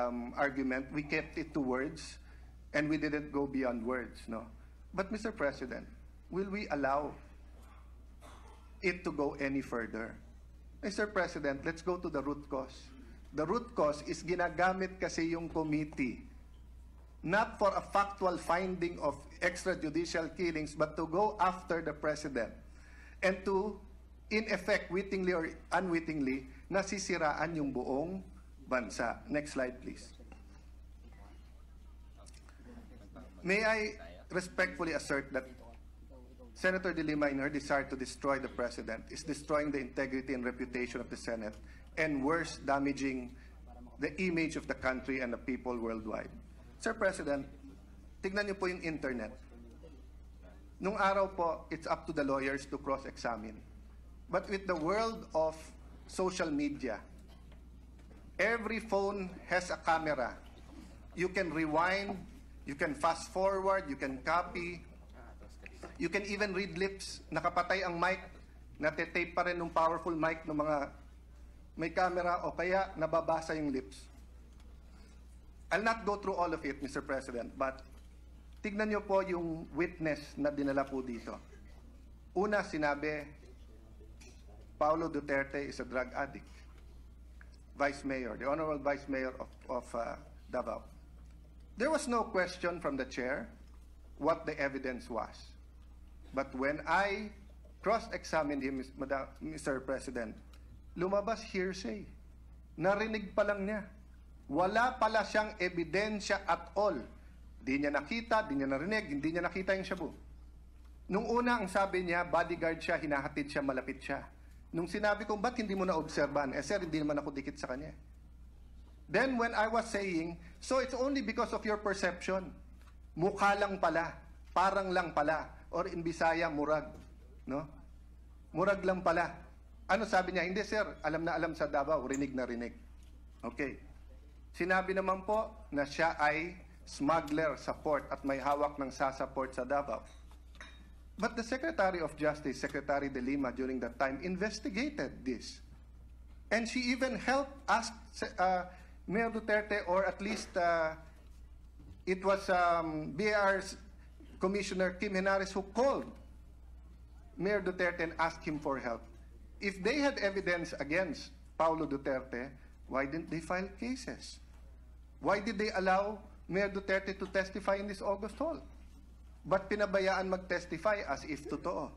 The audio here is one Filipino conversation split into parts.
argument, we kept it to words, and we didn't go beyond words, no? But Mr. President, will we allow it to go any further? Mr. President, let's go to the root cause. The root cause is ginagamit kasi yung committee not for a factual finding of extrajudicial killings, but to go after the President and to, in effect, wittingly or unwittingly, nasisiraan yung buong bansa. Next slide, please. May I respectfully assert that Senator De Lima, in her desire to destroy the President, is destroying the integrity and reputation of the Senate, and worse, damaging the image of the country and the people worldwide. Sir President, tignan niyo po yung internet. Nung araw po, it's up to the lawyers to cross-examine. But with the world of social media, every phone has a camera. You can rewind, you can fast forward, you can copy, you can even read lips. Nakapatay ang mic, natetape pa rin ng powerful mic ng mga may camera o kaya nababasa yung lips. I'll not go through all of it, Mr. President, but tignan niyo po yung witness na dinala po dito. Una, sinabi, Paulo Duterte is a drug addict. Vice Mayor, the Honorable Vice Mayor of Davao. There was no question from the chair what the evidence was. But when I cross-examined him, Mr. President, lumabas hearsay. Narinig pa lang niya. Wala pala siyang ebidensya at all. Di niya nakita, di niya narinig, hindi niya nakita yung shabu. Nung una, ang sabi niya, bodyguard siya, hinahatid siya, malapit siya. Nung sinabi kong, ba't hindi mo na-obserban? Eh sir, hindi naman ako dikit sa kanya. Then when I was saying, so it's only because of your perception. Mukha lang pala, parang lang pala, or in Bisaya, murag. No? Murag lang pala. Ano sabi niya? Hindi sir, alam na alam sa Davao, rinig na rinig. Okay. Sinabi naman po na siya ay smuggler sa port at may hawak ng sasa port sa Davao. But the Secretary of Justice, Secretary De Lima, during that time, investigated this. And she even helped ask Mayor Duterte, or at least it was BAR's Commissioner Kim Henares who called Mayor Duterte and asked him for help. If they had evidence against Paulo Duterte, why didn't they file cases? Why did they allow Mayor Duterte to testify in this August hall? But pinabayaan mag-testify as if totoo.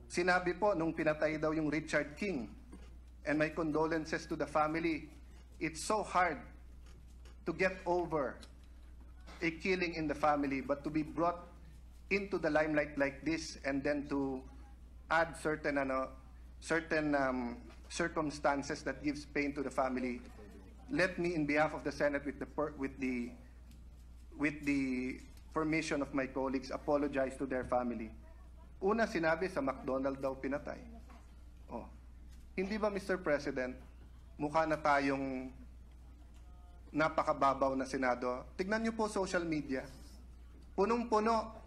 Sinabi po nung pinatay daw yung Richard King, and my condolences to the family, it's so hard to get over a killing in the family, but to be brought into the limelight like this and then to add certain circumstances that gives pain to the family. Let me, in behalf of the Senate, with the permission of my colleagues, apologize to their family. Una, sinabi sa McDonald daw pinatay. Oh, hindi ba, Mr. President, mukha na tayong napakababaw na Senado? Tignan niyo po social media. Punong-puno